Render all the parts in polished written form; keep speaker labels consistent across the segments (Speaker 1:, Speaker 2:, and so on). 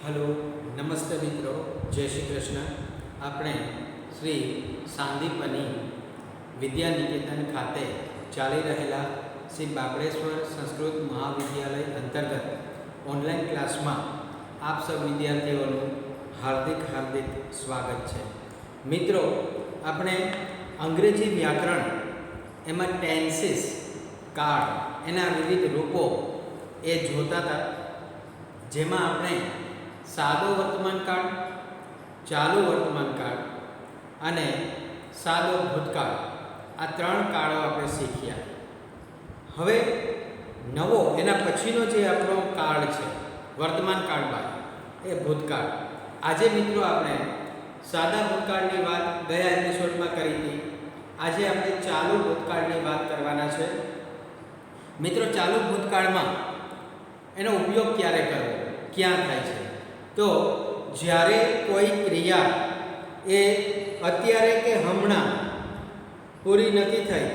Speaker 1: Hello, નમસ્તે મિત્રો, જય શ્રી કૃષ્ણ. આપણે શ્રી સાંદીપની વિદ્યા નિકેતન ખાતે ચાલી રહેલા શ્રી બાબળેશ્વર સંસ્કૃત મહાવિદ્યાલય અંતર્ગત ઓનલાઈન ક્લાસમાં આપ સૌ વિદ્યાર્થીઓનું હાર્દિક સ્વાગત છે. મિત્રો, આપણે અંગ્રેજી વ્યાકરણ એમાં ટેન્સીસ કાળ એના વિવિધ રૂપો એ જોતા હતા, જેમાં આપણે સાદો વર્તમાનકાળ, ચાલુ વર્તમાનકાળ અને સાદો ભૂતકાળ આ ત્રણ કાળો આપણે શીખ્યા. હવે નવો એના પછીનો જે આપણો કાળ છે વર્તમાન કાળ બાદ એ ભૂતકાળ. આજે મિત્રો આપણે સાદા ભૂતકાળની વાત ગયા એપિસોડમાં કરી હતી. આજે આપણે ચાલુ ભૂતકાળની વાત કરવાના છે. મિત્રો, ચાલુ ભૂતકાળમાં એનો ઉપયોગ ક્યારે કરવો, ક્યાં થાય છે? તો જ્યારે કોઈ ક્રિયા એ અત્યારે કે હમણાં પૂરી નથી થઈ,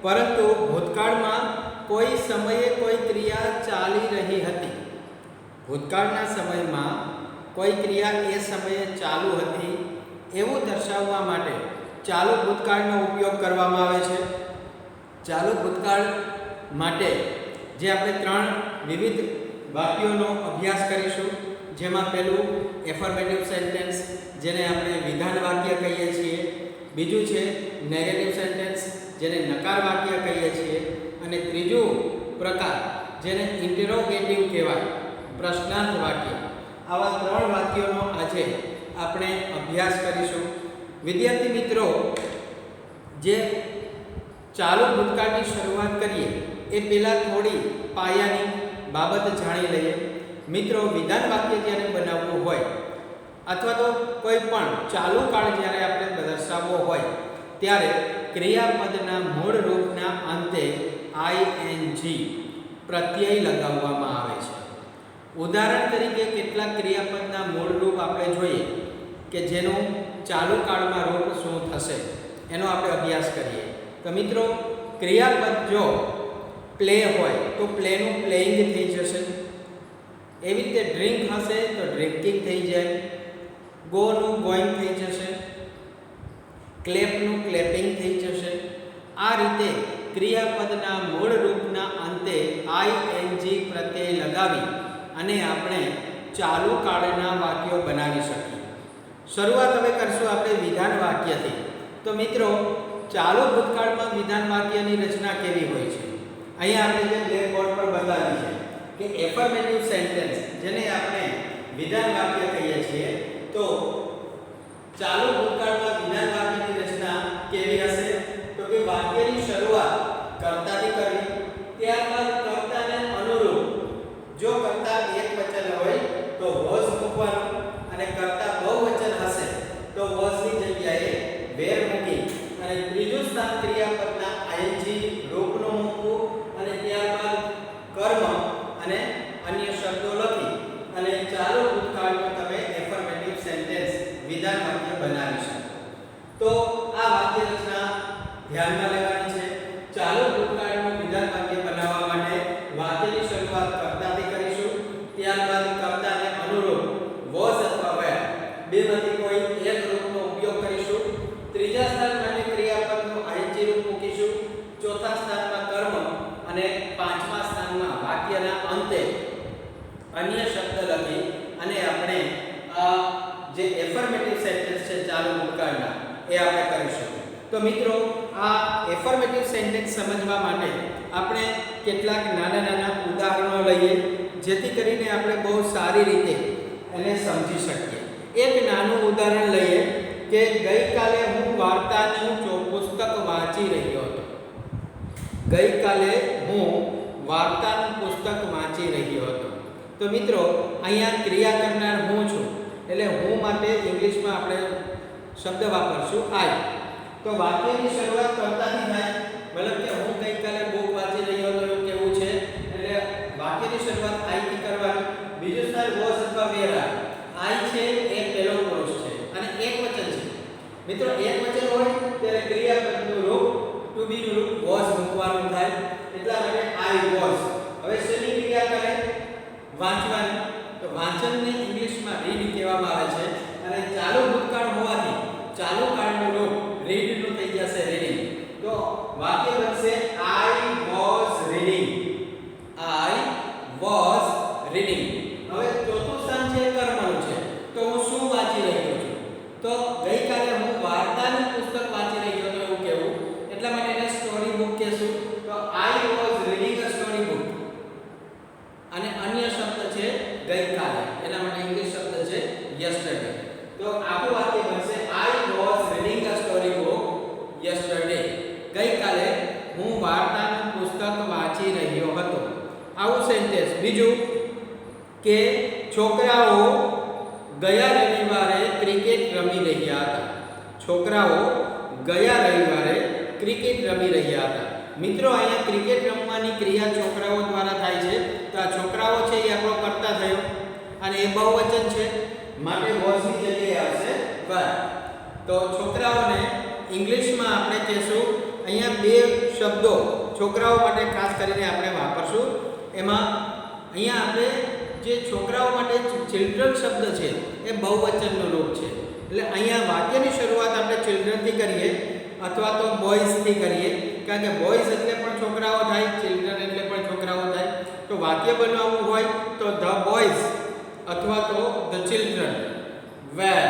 Speaker 1: પરંતુ ભૂતકાળમાં કોઈ સમયે કોઈ ક્રિયા ચાલી રહી હતી. ભૂતકાળના સમયમાં કોઈ ક્રિયા એ સમયે ચાલુ હતી એવું દર્શાવવા માટે ચાલુ ભૂતકાળનો ઉપયોગ કરવામાં આવે છે. ચાલુ ભૂતકાળ માટે જે આપણે ત્રણ વિવિધ વાક્યોનો અભ્યાસ કરીશું, જેમાં પહેલું એફર્મેટિવ સેન્ટેન્સ, જેને આપણે વિધાન વાક્ય કહીએ છીએ. બીજું છે નેગેટિવ સેન્ટેન્સ, જેને નકાર વાક્ય કહીએ છીએ. અને ત્રીજું પ્રકાર, જેને ઇન્ટરોગેટિવ કહેવાય, પ્રશ્નાર્થ વાક્ય. આવા ત્રણ વાક્યોનો આજે આપણે અભ્યાસ કરીશું. વિદ્યાર્થી મિત્રો, જે ચાલુ ભૂતકાળની શરૂઆત કરીએ એ પહેલાં થોડી પાયાની બાબત જાણી લઈએ. મિત્રો, વિધાન વાક્ય જ્યારે બનાવવું હોય અથવા તો કોઈ પણ ચાલુ કાળ જ્યારે આપણે દર્શાવવો હોય ત્યારે ક્રિયાપદના મૂળ રૂપના અંતે આઈએનજી પ્રત્યય લગાવવામાં આવે છે. ઉદાહરણ તરીકે કેટલાક ક્રિયાપદના મૂળ રૂપ આપણે જોઈએ કે જેનું ચાલુ કાળમાં રૂપ શું થશે એનો આપણે અભ્યાસ કરીએ. તો મિત્રો, ક્રિયાપદ જો પ્લે હોય તો પ્લેનું પ્લેઇંગ થઈ જશે. એવી રીતે ડ્રિંક હશે તો ડ્રિંકિંગ થઈ જાય. ગોનું ગોઈંગ થઈ જશે. ક્લેપનું ક્લેપિંગ થઈ જશે. આ રીતે ક્રિયાપદના મૂળ રૂપના અંતે આઈએનજી પ્રત્યય લગાવી અને આપણે ચાલુ કાળના વાક્યો બનાવી શકીએ. શરૂઆત હવે કરશું આપણે વિધાન વાક્યથી. તો મિત્રો, ચાલુ ભૂતકાળમાં વિધાન વાક્યની રચના કેવી હોય છે? અહીંયા આપણે જે બ્લેકબોર્ડ પર બતાવી છે કે એફર્મેટિવ સેન્ટેન્સ, જેને આપણે વિધાન વાક્ય કહીએ છીએ, તો ચાલુ ભૂતકાળમાં વિધાન વાક્યની રચના કેવી હશે? તો કે વાક્યની શરૂઆત કર્તાથી કરવી, ત્યારબાદ કર્તાને અનુરૂપ જો કર્તા એકવચન હોય તો વોઝ મૂકવાનું, અને કર્તા બહુવચન હશે તો વોઝની જગ્યાએ વેર મૂકી અને ત્રીજું સ્થાન ક્રિયાપદના આઈએનજી રૂપનું મૂકવું, અને ત્યારબાદ કર્મ અને અન્ય શબ્દો લખી અને ચાલુ ભૂતકાળનું તમે એફર્મેટિવ સેન્ટેન્સ વિધાન વાક્ય બનાવી શકો. તો આ વાક્ય રચના ધ્યાનમાં લેવાની છે. ચાલુ ભૂતકાળનું વિધાન વાક્ય બનાવવા માટે વાક્યની શરૂઆત કર્તાથી કરીશું, ત્યારબાદ કર્તાને અનુરૂપ વોઝ અથવા વેર બેમાંથી કોઈ એક રૂપનો ઉપયોગ કરીશું. ત્રીજા સ્થાન માટે ક્રિયાપદનું આઈએનજી રૂપ મૂકીશું. ચોથા સ્થાનમાં કર્મ અને પાંચમા સ્થાનમાં વાક્યના અંતે અન્ય શબ્દ લખી અને આપણે જે એફર્મેટિવ સેન્ટેન્સ છે ચાલુ ભૂતકાળના એ આપણે કરીશું. તો મિત્રો, આ એફર્મેટિવ સેન્ટેન્સ સમજવા માટે આપણે કેટલાક નાના ઉદાહરણો લઈએ, જેથી કરીને આપણે બહુ સારી રીતે એને સમજી શકીએ. એક નાનું ઉદાહરણ લઈએ કે ગઈકાલે હું વાર્તાનું પુસ્તક વાંચી રહ્યો હતો. ગઈકાલે હું વાર્તાનું પુસ્તક વાંચી રહ્યો હતો. તો મિત્રો, અહીંયા ક્રિયા કરનાર હું છું, એટલે હું માટે ઇંગ્લિશમાં આપણે શબ્દ વાપરશું આઈ. તો વાક્યની શરૂઆત કર્તાથી થાય, મતલબ કે હું ગઈકાલે બુક વાંચી રહ્યો હતો એવું કેવું છે, એટલે વાક્યની શરૂઆત આઈથી કરવાની. બીજું સ્થાન વોઝ અથવા વેર. આઈ છે એ પહેલો પુરુષ છે અને એકવચન છે. મિત્રો, એકવચન હોય ત્યારે ક્રિયાપદનું રૂપ ટુ બી નું રૂપ વોઝ મૂકવાનું થાય, એટલા માટે આઈ વોઝ. હવે શેની ક્રિયા કરે? વાંચવાની. તો વાંચનને ઇંગ્લિશમાં બીજું કે છોકરાઓ ગયા રવિવારે ક્રિકેટ રમી રહ્યા હતા. છોકરાઓ ગયા રવિવારે ક્રિકેટ રમી રહ્યા હતા. મિત્રો અહીંયા ક્રિકેટ રમવાની ક્રિયા છોકરાઓ દ્વારા થાય છે. તો આ છોકરાઓ છે એ આપણો કર્તા થયો અને એ બહુવચન છે માટે was ની જગ્યાએ આવશે were. તો છોકરાઓને ઇંગ્લિશમાં આપણે કહેશું, અહીંયા બે શબ્દો છોકરાઓ માટે ખાસ કરીને આપણે વાપરશું. એમાં અહીંયા આપણે જે છોકરાઓ માટે ચિલ્ડ્રન શબ્દ છે એ બહુવચનનું રૂપ છે. એટલે અહીંયા વાક્યની શરૂઆત આપણે ચિલ્ડ્રનથી કરીએ અથવા તો બોયઝથી કરીએ, કારણ કે બોયઝ એટલે પણ છોકરાઓ થાય, ચિલ્ડ્રન એટલે પણ છોકરાઓ થાય. તો વાક્ય બનાવવું હોય તો ધ બોયઝ અથવા તો ધ ચિલ્ડ્રન વેર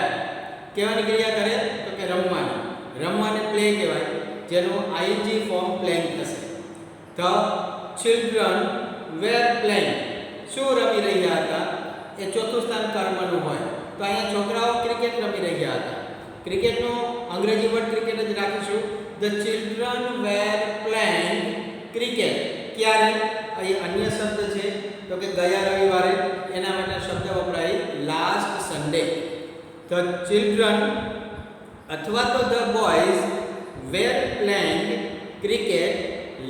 Speaker 1: કહેવાની ક્રિયા કરે તો કે રમવાની. રમવાને પ્લે કહેવાય, જેનું આઈજી ફોર્મ પ્લેઇંગ થશે. ધ ચિલ્ડ્રન વેર પ્લેઇંગ, શું રમી રહ્યા હતા? એ ચોથું સ્થાન કર્મનું હોય. તો અહીંયા છોકરાઓ ક્રિકેટ રમી રહ્યા હતા. ક્રિકેટનો અંગ્રેજી વર્ડ ક્રિકેટ જ રાખીશું. The children were playing cricket. ક્યારે? અહીં અન્ય શબ્દ છે તો કે ગયા રવિવારે, એના માટે શબ્દ વપરાય લાસ્ટ સન્ડે. ધ ચિલ્ડ્રન અથવા તો the boys were playing cricket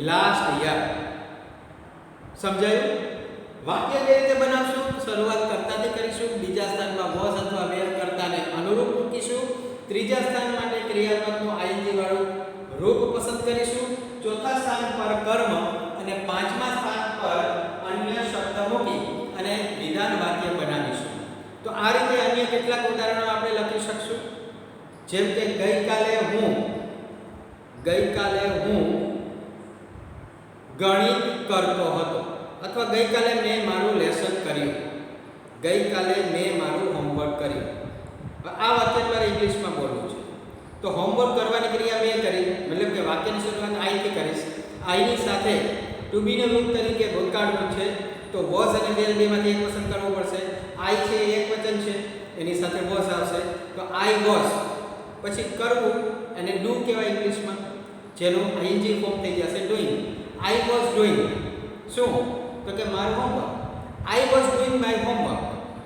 Speaker 1: last year. સમજાયું? વાક્ય કઈ રીતે બનાવશું? શરૂઆત કર્તાથી કરીશું, બીજા સ્થાનમાં was અથવા were કર્તાને અનુરૂપ મૂકીશું, ત્રીજા સ્થાન માટે ક્રિયાપદનું આઈએનજી વાળું રૂપ પસંદ કરીશું, ચોથા સ્થાન પર કર્મ અને પાંચમા સ્થાન પર અન્ય શબ્દ મૂકી અને વિધાન વાક્ય બનાવીશું. તો આ રીતે અન્ય કેટલાક ઉદાહરણો આપણે લખી શકશું. જેમ કે ગઈકાલે હું ગણિત કરતો હતો, અથવા ગઈકાલે મેં મારું લેસન કર્યું, ગઈકાલે મેં મારું હોમવર્ક કર્યું. આ વાક્ય મારે ઇંગ્લિશમાં બોલવું છે. તો હોમવર્ક કરવાની ક્રિયા મેં કરી, મતલબ કે વાક્યની શરૂઆત આઈથી કરીશ. આઈની સાથે ટુ બીનું રૂપ તરીકે ભૂતકાળનું છે, તો વોઝ અને વેર બેમાંથી એક પસંદ કરવું પડશે. આઈ છે એ એક વચન છે, એની સાથે વોઝ આવશે. તો આઈ વોઝ, પછી કરવું અને ડુ કહેવાય ઇંગ્લિશમાં, જેનું આઈએનજી ફોર્મ થઈ જશે ડુઈંગ. આઈ વોઝ ડુઈંગ શું? તો કે મારું homework. I was doing my homework.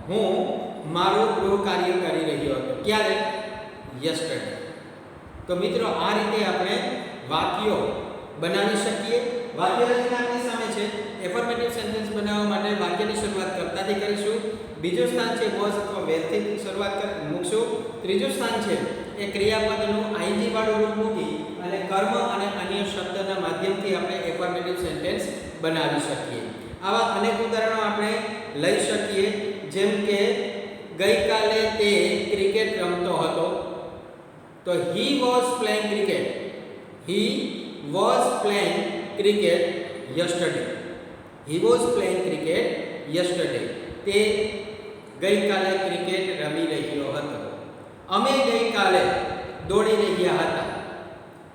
Speaker 1: હું મારું ગૃહ કાર્ય કરી રહ્યો હતો. ક્યારે? યસ્ટરડે. તો મિત્રો આ રીતે આપણે વાક્યો બનાવી શકીએ. વાક્ય રચના આપણી સામે છે. એફર્મેટિવ સેન્ટેન્સ બનાવવા માટે વાક્યની શરૂઆત કર્તાથી કરીશું. બીજું સ્થાન છે વોઝ અથવા વેરથી શરૂઆત મૂકશું. ત્રીજું સ્થાન છે એ ક્રિયાપદનું આઈએનજી વાળું રૂપ મૂકી અને કર્મ અને અન્ય શબ્દના માધ્યમથી આપણે એફર્મેટિવ સેન્ટેન્સ બનાવી શકીએ. આવા અનેક ઉદાહરણો આપણે લઈ શકીએ. જેમ કે ગઈકાલે તે ક્રિકેટ રમતો હતો. તો he was playing cricket. He was playing cricket yesterday. He was playing cricket yesterday. તે ગઈકાલે ક્રિકેટ રમી રહ્યો હતો. અમે ગઈકાલે દોડી રહ્યા હતા.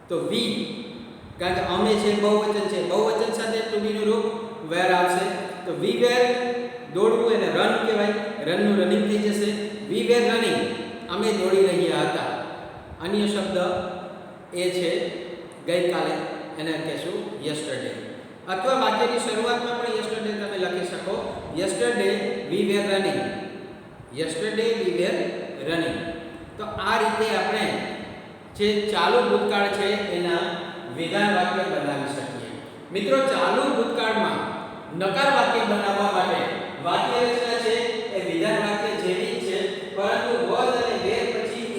Speaker 1: તો we, કારણ કે અમે છે બહુવચન છે, બહુવચન સાથે ટુ બીનું રૂપ વેર આવશે. તો we were દોડવું એને રન કહેવાય, રનનું રનિંગ થઈ જશે. we were running, અમે દોડી રહ્યા હતા. અન્ય શબ્દ એ છે ગઈકાલે, એને કહેશું યસ્ટરડે. અથવા વાક્યની શરૂઆતમાં પણ યસ્ટરડે તમે લખી શકો. યસ્ટરડે વી વેર રનિંગ. યસ્ટરડે વી વેર રનિંગ. તો આ રીતે આપણે જે ચાલુ ભૂતકાળ છે એના વિધાન વાક્ય બનાવી શકીએ. મિત્રો ચાલુ ભૂતકાળમાં નકાર વાક્ય બનાવવા માટે વાક્ય રચના છે એ વિધાન વાક્ય જેવી જ છે, પરંતુ was અને were પછી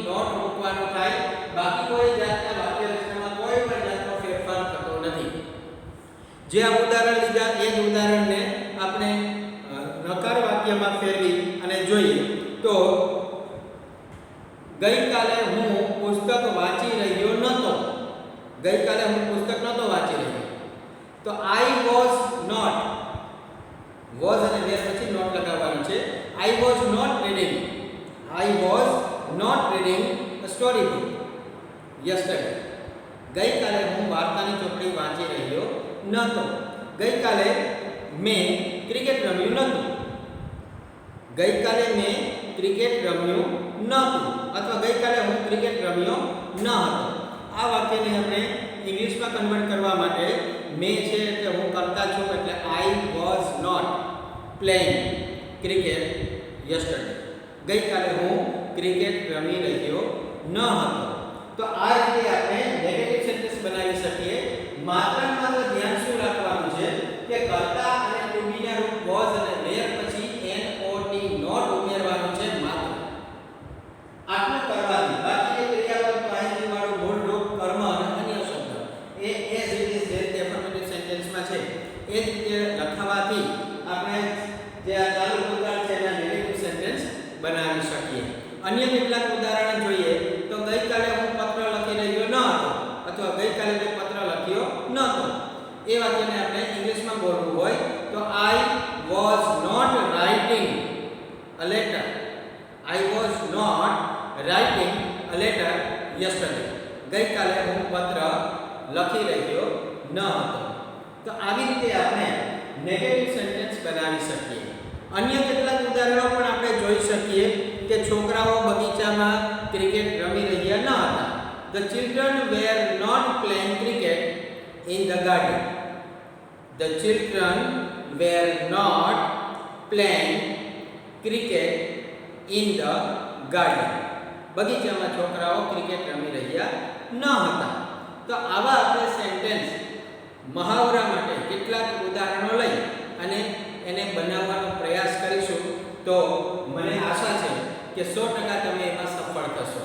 Speaker 1: not મૂકવાનો થાય. બાકી કોઈ જાતના વાક્ય રચનામાં કોઈ પણ જાતનો ફેરફાર થતો નથી. જે આ ઉદાહરણ લીધા એ જ ઉદાહરણને આપણે નકાર વાક્યમાં ફેરવી અને જોઈએ. તો ગઈકાલે હું પુસ્તક વાંચી રહ્યો નહોતો. ગઈકાલે હું પુસ્તક નહોતો વાંચી રહ્યો. તો આઈ વોઝ નોટ, વોઝ અને વેર પછી નોટ લગાવવાનું છે. I was not reading. I was not reading a story book yesterday. ગઈકાલે હું વાર્તાની ચોપડી વાંચી રહ્યો નહોતો. ગઈકાલે મેં ક્રિકેટ રમ્યું નહોતું. ગઈકાલે મેં ક્રિકેટ રમ્યું નહોતું, અથવા ગઈકાલે હું ક્રિકેટ રમ્યો ન હતો. આ વાક્યને આપણે ઇંગ્લિશમાં કન્વર્ટ કરવા માટે મેં છે એટલે હું કરતા છું, એટલે I was playing cricket yesterday. ગઈકાલે હું ક્રિકેટ રમી રહ્યો ન હતો. તો આ રીતે આપણે નેગેટિવ સેન્ટેન્સ બનાવી શકીએ. માત્ર ધ્યાન શું રાખવાનું છે કે કર્તા અને ટુ બી ના રૂપ was અને were પછી not ઉમેરવાનું છે માત્ર. આટલું કરવાથી બાકી જે ક્રિયાપદ પાહિંજી વાળું મૂળ રૂપ કર્મ અને અન્ય શબ્દ એ એઝ ઇટ ઇઝ જે એફર્મેટિવ સેન્ટેન્સમાં છે એ જ રીતે લખવાથી આપણે જે આ ચાલુ ભૂતકાળ છે એના નેગેટિવ સેન્ટેન્સ બનાવી શકીએ. અન્ય કેટલાક ઉદાહરણ જોઈએ તો ગઈકાલે હું પત્ર લખી રહ્યો ન હતો અથવા ગઈકાલે મેં પત્ર લખ્યો ન હતો. એ વાક્યને આપણે ઇંગ્લિશમાં બોલવું હોય તો I was not writing a letter. I was not writing a letter yesterday. ગઈકાલે હું પત્ર લખી રહ્યો ન હતો. તો આવી રીતે આપણે નેગેટિવ સેન્ટેન્સ બનાવી શકીએ. અન્ય કેટલાક ઉદાહરણો પણ આપણે જોઈ શકીએ કે છોકરાઓ બગીચામાં ક્રિકેટ રમી રહ્યા ન હતા. The children were not playing cricket in the garden. The children were not playing cricket in the garden. બગીચામાં છોકરાઓ ક્રિકેટ રમી રહ્યા ન હતા. તો આવા આપણે સેન્ટેન્સ મહાવરા માટે કેટલાક ઉદાહરણો લઈ અને એને બનાવવાનો પ્રયાસ કરીશું તો મને આશા છે કે 100% તમે એમાં સફળ થશો.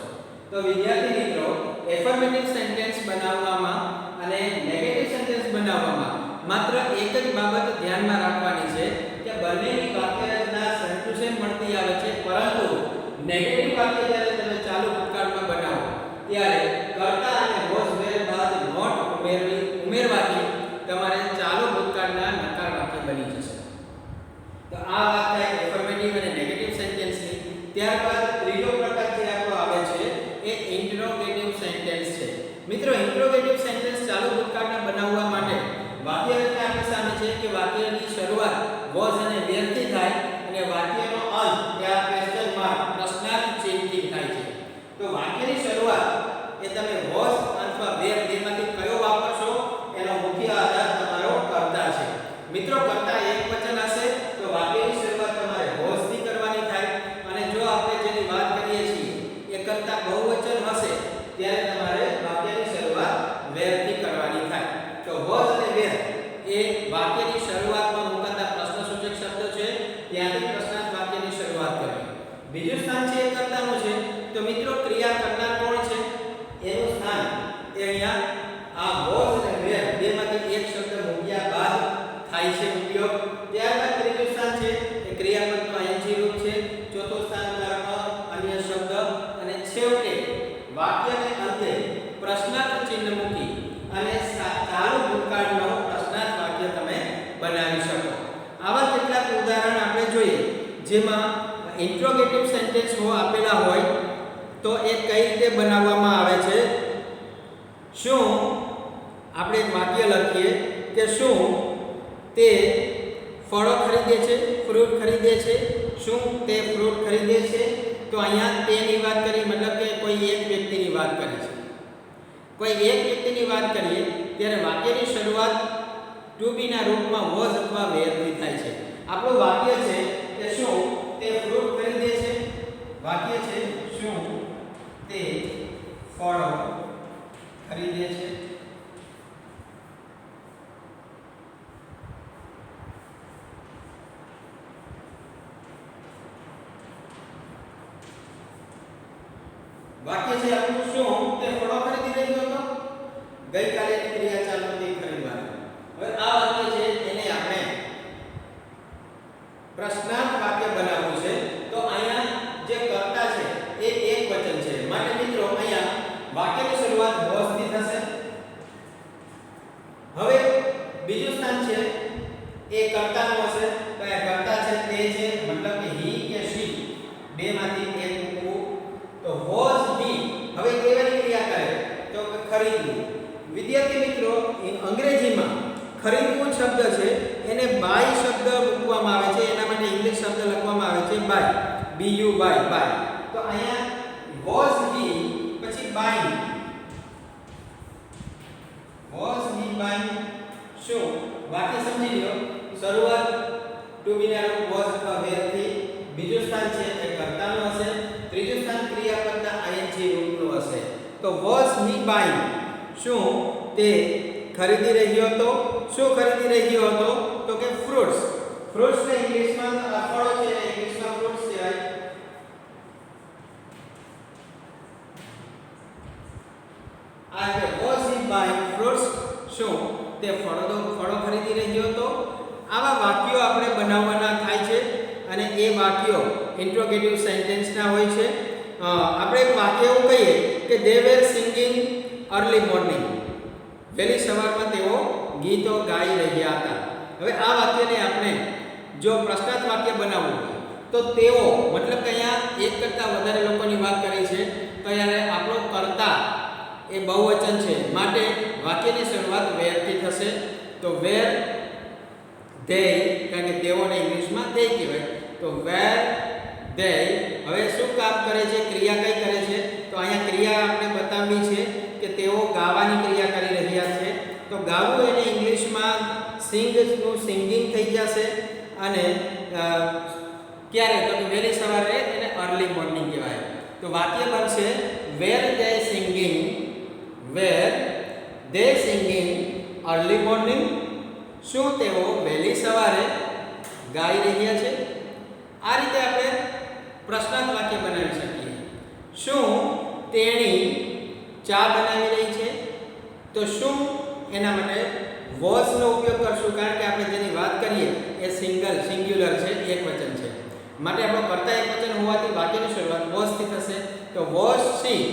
Speaker 1: તો વિદ્યાર્થી મિત્રો, એફર્મેટિવ સેન્ટેન્સ બનાવવામાં અને નેગેટિવ સેન્ટેન્સ બનાવવામાં માત્ર એક જ બાબત ધ્યાનમાં રાખવાની છે કે બંનેની વાક્ય રચના સંતુષે મળતી આવે છે, પરંતુ નેગેટિવ વાક્ય જ્યારે તમે ચાલુ ભૂતકાળમાં બનાવો ત્યારે કર્તા અને was were બાદ not ઉમેરવાથી તમારે ચાલુ ભૂતકાળના નકાર વાક્ય બની જશે. તો આ વાત થાય એફર્મેટિવ અને નેગેટિવ સેન્ટેન્સની. ત્યારબાદ ત્રીજો પ્રકાર જે આપણો આવે છે એ ઇન્ટ્રોગેટિવ સેન્ટેન્સ છે. મિત્રો, ઇન્ટ્રોગેટિવ સેન્ટેન્સ ચાલુ ભૂતકાળના બનાવવા માટે વાક્ય રચના આપણી સામે છે કે વાક્યની શરૂઆત was અને were થી થાય અને વાક્યનો અંત ત્યાં ક્વેશ્ચન માર્ક પ્રશ્નાર્થ ચિહ્નથી થાય છે. તો વાક્યની શરૂઆત એ તમે was અથવા were બેમાંથી કયો વાપરશો એનો મુખ્ય આધાર તમારો કર્તા છે. મિત્રો, કર્તા એકવચન હશે તો વાક્યની શરૂઆત તમારે was થી કરવાની થાય, અને જો આપણે જેની વાત કરીએ છીએ એ કર્તા બહુવચન હશે ત્યારે તમારે વાક્યની શરૂઆત were થી કરવાની થાય. તો was અને were એ વાક્યની શરૂઆતમાં મુકાતા પ્રશ્નસૂચક શબ્દ છે, ત્યાંથી પ્રશ્નાર્થ વાક્યની શરૂઆત કરવી. બીજું સ્થાન છે એ કર્તાનું છે. તો મિત્રો, ક્રિયા કરનાર કોણ છે એનું સ્થાન એ અહીંયા આ was અને were બેમાંથી એક શબ્દ મૂક્યા બાદ થાય છે ઉપયોગ. ત્યારબાદ ત્રીજું સ્થાન છે એ ક્રિયાપદનું ing રૂપ છે. ચોથું સ્થાન કર્મ, અન્ય શબ્દ, અને છેવટે વાક્યને અંતે પ્રશ્નાર્થ ચિહ્ન મૂકી અને ચાલુ ભૂતકાળનો પ્રશ્નાર્થ વાક્ય તમે બનાવી શકો. આવા કેટલાક ઉદાહરણ આપણે જોઈએ જેમાં ઇન્ટ્રોગેટિવ સેન્ટેન્સ આપેલા હોય તો એ કઈ રીતે બનાવવામાં આવે છે. શું આપણે એક વાક્ય લખીએ કે શું તે ફળો ખરીદે છે, ફ્રૂટ ખરીદે છે, શું તે ફ્રૂટ ખરીદે છે. તો અહીંયા તેની વાત કરી, મતલબ કે કોઈ એક વ્યક્તિની વાત કરી છે. કોઈ એક વ્યક્તિની વાત કરીએ ત્યારે વાક્યની શરૂઆત ટુ બી ના રૂપમાં was અથવા were થી થાય છે. આપણું વાક્ય છે કે શું તે ફ્રૂટ ખરીદે છે. વાક્ય છે શું તે ફળો ખરીદે છે. વાક્ય છે આપણું શું તે ફળો ખરીદી રહ્યો હતો. ગઈકાલે ક્રિયા ચાલુ હતી ખરીદવાની. હવે આ વાક્ય છે એને આપણે પ્રશ્નાર્થ વાક્ય બનાવવું છે. તો અહીંયા જે કર્તા છે એ એક વચન છે, માટે મિત્રો અહીંયા વાક્યની શરૂઆત was થી થશે. હવે બીજું સ્થાન છે એ કર્તાનું હશે. તો આ કર્તા છે તે છે, મતલબ કે he કે she બેમાંથી એક મૂકવું. તો was he હવે કેવાની ક્રિયા કરે તો ખરીદવું. વિદ્યાર્થી મિત્રો, અંગ્રેજીમાં ખરીદવું શબ્દ છે એને બાય શબ્દ મૂકવામાં આવે છે, એના માટે ઇંગ્લિશ શબ્દ લખવામાં આવે છે બાય, BUY બાય. તો અહીંયા was he પછી બાય, was he બાય. શું વાક્ય સમજી લો. શરૂઆત ટુ બીના રૂપ વોઝ અથવા વેર થી, બીજું સ્થાન છે એ કર્તાનું હશે, ત્રીજું સ્થાન ક્રિયાપદના આઈએનજી રૂપનું હશે. તો વોઝ હી બાઇંગ, શું તે ખરીદી રહ્યો હતો? શું ખરીદી રહ્યો હતો? તો કે ફ્રૂટ્સ. ફ્રૂટ્સ ને ઇંગ્લિશમાં ફળો છે, ઇંગ્લિશમાં ફ્રૂટ્સ કહેવાય. આ કે વોઝ હી બાઇંગ ફ્રૂટ્સ, શું તે ફળો ખરીદી રહ્યો હતો? આવા વાક્યો આપણે બનાવવાના થાય છે અને એ વાક્યો ઇન્ટ્રોગેટિવ સેન્ટેન્સના હોય છે. આપણે એક વાક્ય એવું કહીએ કે દે વેર સિંગિંગ અર્લી મોર્નિંગ, વહેલી સવારમાં તેઓ ગીતો ગાઈ રહ્યા હતા. હવે આ વાક્યને આપણે જો પ્રશ્નાર્થ વાક્ય બનાવવું હોય તો તેઓ મતલબ કે અહીંયા એક કરતાં વધારે લોકોની વાત કરી છે, તો ત્યારે આપણો કર્તા એ બહુવચન છે, માટે વાક્યની શરૂઆત વેર થી થશે. તો વેર ધે, કારણ કે તેઓને ઇંગ્લિશમાં ધે કહેવાય, તો વેર ધે. હવે શું કામ કરે છે? ક્રિયા કઈ કરે છે? તો અહીંયા ક્રિયા આપણે બતાવવી છે કે તેઓ ગાવાની ક્રિયા કરી રહ્યા છે. તો ગાવું એને ઇંગ્લિશમાં સિંગ નું સિંગિંગ થઈ જશે અને ક્યારે? તો વહેલી સવારે એને અર્લી મોર્નિંગ કહેવાય. તો વાક્ય બનશે were they singing, were they singing early morning, શું તેઓ વહેલી સવારે ગાઈ રહ્યા છે? આ રીતે આપણે પ્રશ્નાર્થ વાક્ય બનાવી શકીએ. શું તેણી ચા બનાવી રહી છે? તો શું એના માટે વોઝ નો ઉપયોગ કરશું, કારણ કે આપણે જેની વાત કરીએ એ સિંગ્યુલર છે, એકવચન છે, માટે આપણો કર્તા એકવચન હોવાથી વાક્યની શરૂઆત વોઝ થી થશે. તો વોઝ શી,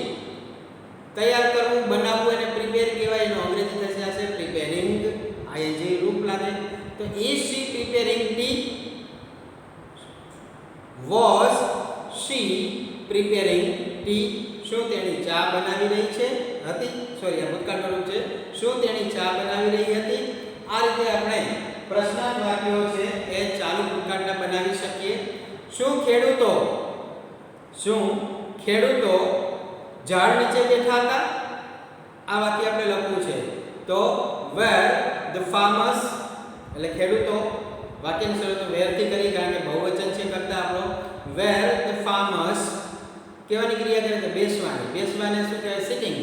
Speaker 1: તૈયાર કરવું, બનાવવું એને પ્રિપેર કહેવાય. એનો અંગ્રેજી થશે હશે પ્રિપેરિંગ, આઈએનજી રૂપ લાગે. તો is she preparing tea? Was she preparing tea? શું તેણી ચા બનાવી રહી છે? હતી, સોરી આ ભૂતકાળનું રૂપ છે. શું તેણી ચા બનાવી રહી હતી? આ રીતે આપણે પ્રશ્નાર્થ વાક્યો છે એ ચાલુ ભૂતકાળના બનાવી શકીએ. શું ખેડૂતો ઝાડ નીચે બેઠા હતા? આ વાક્ય આપણે લખવું છે. તો વેર ધ ફાર્મર્સ, એટલે ખેડૂતો, વાક્યની શરૂઆત વેર થી કરી, કારણ કે બહુવચન છે કરતા આપણો. વેર ધ ફાર્મર્સ કેવાની ક્રિયા કરે? તો બેસવાની. બેસવાને શું કહેવાય? સિટિંગ.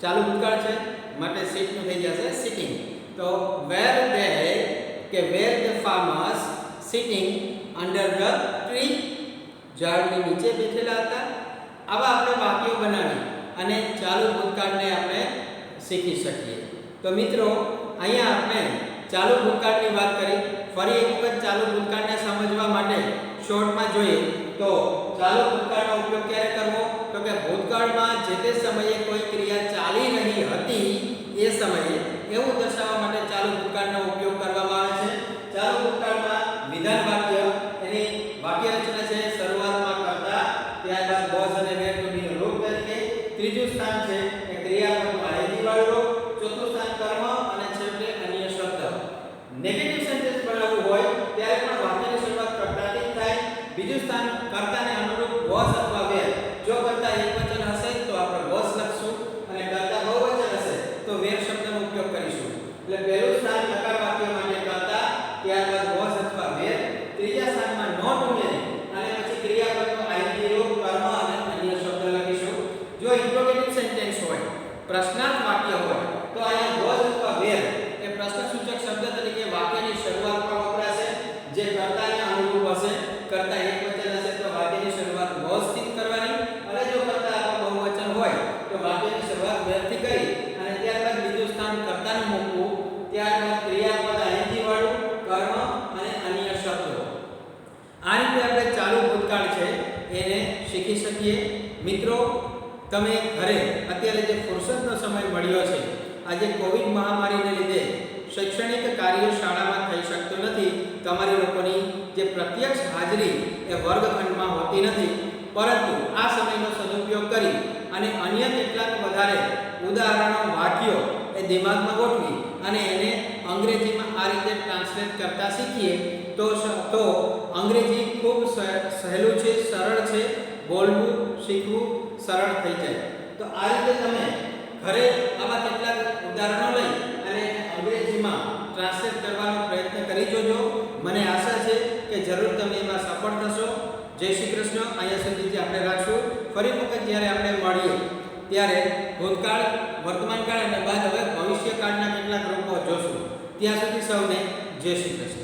Speaker 1: ચાલુ ભૂતકાળ છે માટે સિટ નું થઈ જશે સિટિંગ. તો વેર ધે, કે were the farmers sitting under the tree, ઝાડની નીચે બેઠેલા હતા. આવા આપણે વાક્યો બનાવી અને ચાલુ ભૂતકાળને આપણે શીખી શકીએ. તો મિત્રો અહીંયા આપણે ચાલુ ભૂતકાળની વાત કરી. ફરી એક વખત ચાલુ ભૂતકાળને સમજવા માટે શોર્ટમાં જોઈએ તો ચાલુ ભૂતકાળનો ઉપયોગ ક્યારે કરવો? તો કે ભૂતકાળમાં જે તે સમયે કોઈ ક્રિયા ચાલી રહી હતી એ સમયે એવું દર્શાવવા માટે ચાલુ ભૂતકાળનો ઉપયોગ કરવામાં આવે છે. ચાલુ ભૂતકાળમાં વિધાન વાક્ય, એની વાક્ય રચના છે શરૂઆતમાં કર્તા, ત્યારબાદ વોઝ અને વેર ટુ બી રૂપ તરીકે, ત્રીજું સ્થાન છે એ ક્રિયાપદનું આઈએનજી વાળું રૂપ, ચોથું સ્થાન કર્મ અને છેવટે અન્ય શબ્દ. નેગેટિવ સેન્ટેન્સ બનાવવું હોય ત્યારે પણ વાક્યની શરૂઆત કર્તાથી થાય. બીજું સ્થાન કર્તાને અનુરૂપ વોઝ અથવા વેર. જો કર્તા એકવચન હશે તો આપણે વોઝ લખશું અને કર્તા બહુવચન હશે તો વેર શબ્દનો ઉપયોગ કરીશું. એટલે પહેલું સ્થાન નકાર વાક્ય માટે કર્તા, ત્યારબાદ વોઝ અથવા વેર, ત્રીજા સ્થાનમાં નોટ ઉમેરી અને પછી ક્રિયાપદનું આઈએનજી રૂપ, કર્મ અને અન્ય શબ્દ લખીશું. જો ઇન્ટ્રોગેટિવ સેન્ટેન્સ હોય, પ્રશ્નાર્થ વાક્ય હોય, તો અહીંયા વોઝ અથવા વેર એ પ્રશ્નસૂચક શબ્દ તરીકે વાક્યની શરૂઆતમાં વપરાશે, જે કર્તાને અનુરૂપ હશે. કર્તા એકવચન હશે તો વાક્યની શરૂઆત વોઝ થી કરવાની, અને જો કર્તા અથવા બહુવચન હોય તો વાક્યની શરૂઆત વેર થી કરી અને ત્યારબાદ બીજું સ્થાન કર્તાનું મૂકવું, ત્યારબાદ ક્રિયાપદ આઈએનજી વાળું, કર્મ અને અન્ય શબ્દો. આ રીતે આપણે ચાલુ ભૂતકાળ છે એને શીખી શકીએ. મિત્રો તમે ઘરે અત્યારે જે ફુરસતનો સમય મળ્યો છે, આજે કોવિડ મહામારીને લીધે શૈક્ષણિક કાર્ય શાળામાં થઈ શકતું નથી. તમારી લોકોની જે પ્રત્યક્ષ હાજરી એ વર્ગખંડમાં હોતી નથી, પરંતુ આ સમયનો સદુપયોગ કરી અને અન્ય કેટલાક વધારે ઉદાહરણો, વાક્યો એ દિમાગમાં ગોઠવી અને એને અંગ્રેજીમાં આ રીતે ટ્રાન્સલેટ કરતા શીખીએ તો અંગ્રેજી ખૂબ સહેલું છે, સરળ છે, બોલવું શીખવું સરળ થઈ જાય. તો આ રીતે તમે ઘરે આવા કેટલાક ઉદાહરણો લઈ અને અંગ્રેજીમાં ટ્રાન્સલેટ કરવાનો પ્રયત્ન કરી જોજો. મને આશા છે કે જય શ્રી કૃષ્ણ. અહીંયા સુધી આપણે રાખશું. ફરી વખત જ્યારે આપણે મળીએ ત્યારે ભૂતકાળ, વર્તમાનકાળ અને બાદ હવે ભવિષ્યકાળના કેટલાક રૂપો જોશું. ત્યાં સુધી સૌને જય શ્રી કૃષ્ણ.